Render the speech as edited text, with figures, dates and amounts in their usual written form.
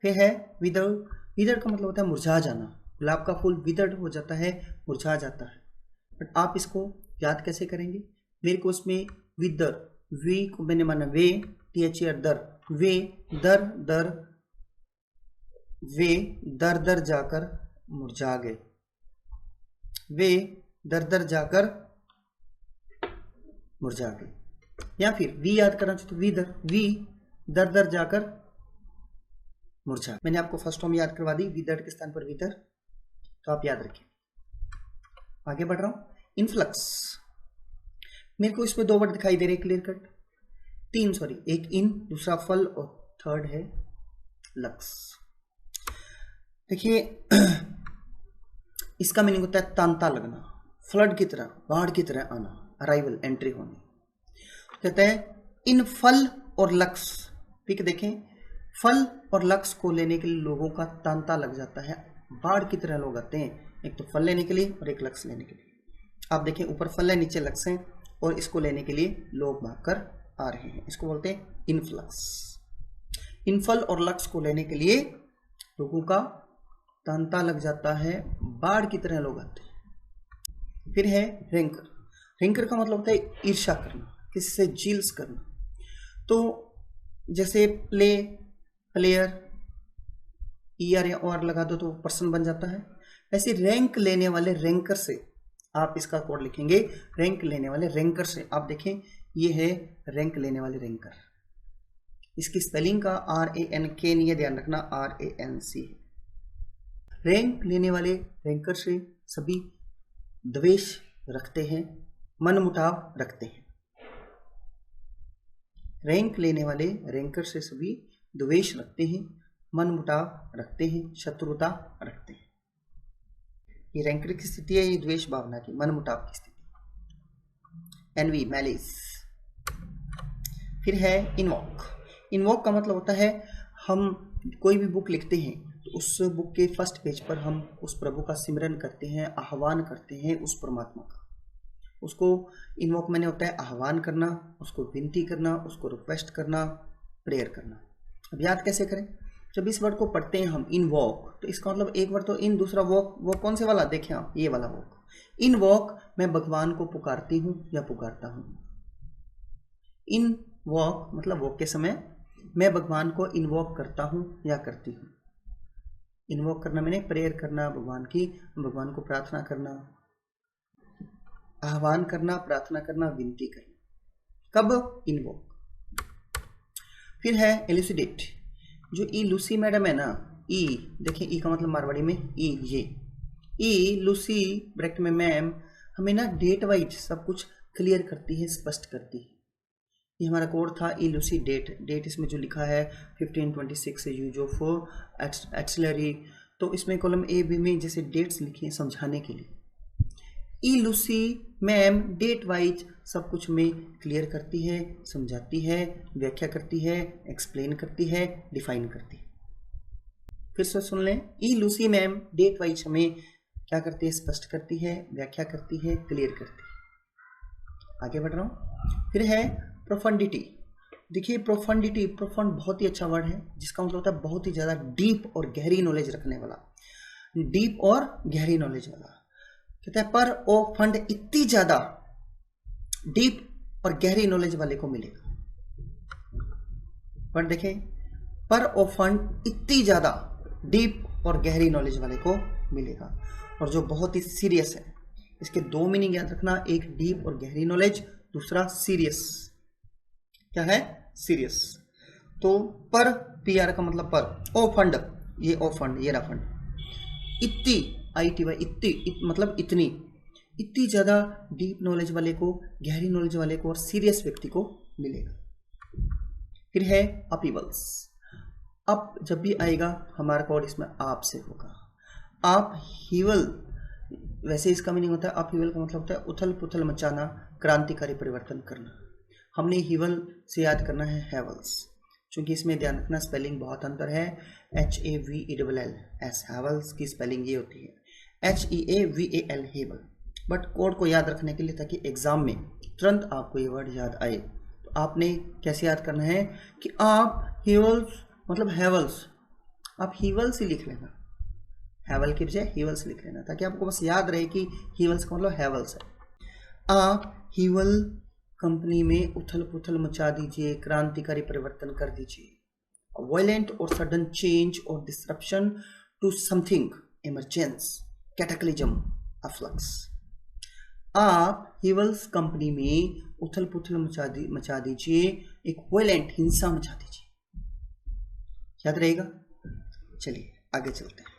फिर है विदर। विदर का मतलब होता है मुरझा जाना। गुलाब का फूल विदर्ड हो जाता है, मुरझा जाता है। बट आप इसको याद कैसे करेंगे? मेरे को उसमें विदर, वी को मैंने माना वे, THER दर, वे दर दर, वे दर दर जाकर मुरझा गए, वे दर दर जाकर मुरझा गए। या फिर वी याद करना चाहिए तो विदर, वी दर दर जाकर मुरझा। मैंने आपको फर्स्ट फॉर्म याद करवा दी, विदर के स्थान पर विदर, तो आप याद रखें। आगे बढ़ रहा हूं। इनफ्लक्स, मेरे को इसमें 2 वर्ड दिखाई दे रहे क्लियर कट, 3 सॉरी, एक इन, दूसरा फल और थर्ड है लक्स। देखिए इसका मीनिंग होता है तांता लगना, फ्लड की तरह, बाढ़ की तरह आना, अराइवल, एंट्री होनी। कहते हैं इन फल और लक्स, ठीक है, देखें फल और लक्स को लेने के लिए लोगों का तांता लग जाता है, बाढ़ की तरह लोग आते हैं, एक तो फल लेने के लिए और एक लक्स लेने के लिए। आप देखें ऊपर फल है, नीचे लक्स है, और इसको लेने के लिए लोग भागकर आ रहे हैं, इसको बोलते हैं इनफ्लक्स। इन फल और लक्स को लेने के लिए लोगों का तांता लग जाता है, बाढ़ की तरह लोग आते हैं। फिर है रैंकर। रैंकर का मतलब होता है ईर्ष्या करना, किसी से जील्स करना। तो जैसे प्ले, प्लेयर, ER या OR लगा दो तो पर्सन बन जाता है। ऐसे रैंक लेने वाले रैंकर से आप इसका कोड लिखेंगे, रैंक लेने वाले रैंकर से। आप देखें ये है रैंक लेने वाले रैंकर, इसकी स्पेलिंग का RANK नहीं है, ध्यान रखना RANC। रैंक लेने वाले रैंकर से सभी द्वेष रखते हैं, मनमुटाव रखते हैं। रैंक लेने वाले रैंकर से सभी द्वेष रखते हैं, मनमुटाव रखते हैं, शत्रुता रखते हैं। ये रैंकर की स्थिति है, ये द्वेष भावना की, मनमुटाव की स्थिति, एनवी, मैलिस। फिर है इनवॉक। इनवॉक का मतलब होता है हम कोई भी बुक लिखते हैं तो उस बुक के फर्स्ट पेज पर हम उस प्रभु का सिमरन करते हैं, आह्वान करते हैं उस परमात्मा का। उसको इनवॉक मैंने होता है आह्वान करना, उसको विनती करना, उसको रिक्वेस्ट करना, प्रेयर करना। अब याद कैसे करें? जब इस वर्ड को पढ़ते हैं हम इनवॉक, तो इसका मतलब एक वर्ड तो इन, दूसरा वॉक। वो कौन से वाला देखें आप, ये वाला वॉक। इनवॉक मैं भगवान को पुकारती हूँ या पुकारता हूँ। इन वॉक मतलब वॉक के समय मैं भगवान को इनवॉक करता हूँ या करती हूँ। इनवॉक करना मैंने प्रेयर करना, भगवान की, भगवान को प्रार्थना करना, आह्वान करना, प्रार्थना करना, विनती करना। कब? इनवॉक। फिर है एलुसिडेट। जो ई लूसी मैडम है ना, ई देखिए, ई का मतलब मारवाड़ी में ई, ये ई लूसी ब्रैकेट में मैम हमें ना डेट वाइज सब कुछ क्लियर करती है, स्पष्ट करती है। ये हमारा कोड था ई लूसी डेट। डेट इसमें जो लिखा है 1526 यूज ऑफ एक्सिलरी, तो इसमें कॉलम ए बी में जैसे डेट्स लिखी है समझाने के लिए। ई लूसी मैम डेट वाइज सब कुछ में क्लियर करती है, समझाती है, व्याख्या करती है, एक्सप्लेन करती है, डिफाइन करती है। फिर से सुन लें, ई लूसी मैम डेट वाइज हमें क्या करती है? स्पष्ट करती है, व्याख्या करती है, क्लियर करती है। आगे बढ़ रहा हूँ। फिर है प्रोफंडिटी। देखिए प्रोफंडिटी, प्रोफंड बहुत ही अच्छा वर्ड है, जिसका मतलब होता है बहुत ही ज़्यादा डीप और गहरी नॉलेज रखने वाला, डीप और गहरी नॉलेज वाला। कहते हैं पर ओ फंड इतनी ज़्यादा डीप और गहरी नॉलेज वाले को मिलेगा। पर देखें, पर ओ फंड इतनी ज़्यादा डीप और गहरी नॉलेज वाले को मिलेगा, और जो बहुत ही सीरियस है। इसके 2 मीनिंग याद रखना, एक डीप और गहरी नॉलेज, दूसरा सीरियस। क्या है? सीरियस। तो पर PR का मतलब पर, ओ फंड, ये ओ फंड, ये रहा फंड, इतनी ITY, इतनी मतलब इतनी ज़्यादा डीप नॉलेज वाले को, गहरी नॉलेज वाले को और सीरियस व्यक्ति को मिलेगा। फिर है अपीवल्स। अप जब भी आएगा हमारा कोड इसमें आप से होगा। आप हीवल, वैसे इसका मीनिंग होता है, अपहीवल का मतलब होता है उथल पुथल मचाना, क्रांतिकारी परिवर्तन करना। हमने हीवल से याद करना है हैवल्स, क्योंकि इसमें ध्यान रखना स्पेलिंग बहुत अंतर है। HAVELLS, हैवल्स की स्पेलिंग ये होती है HEAVAL, हेवल। बट कोड को याद रखने के लिए, ताकि एग्जाम में तुरंत आपको ये वर्ड याद आए, तो आपने कैसे याद करना है कि आप हीवल्स मतलब हैवल्स, आप हीवल्स ही लिख लेना, हैवल की बजाय हीवल्स लिख लेना, ताकि आपको बस याद रहे कि हीवल्स का मतलब हैवल्स है। आप हीवल कंपनी में उथल पुथल मचा दीजिए, क्रांतिकारी परिवर्तन कर दीजिए, वायलेंट और सडन चेंज और disruption to something emergence cataclysm afflux. आप हीवल्स कंपनी में उथल पुथल मचा दीजिए, एक वायलेंट हिंसा मचा दीजिए। याद रहेगा? चलिए आगे चलते हैं।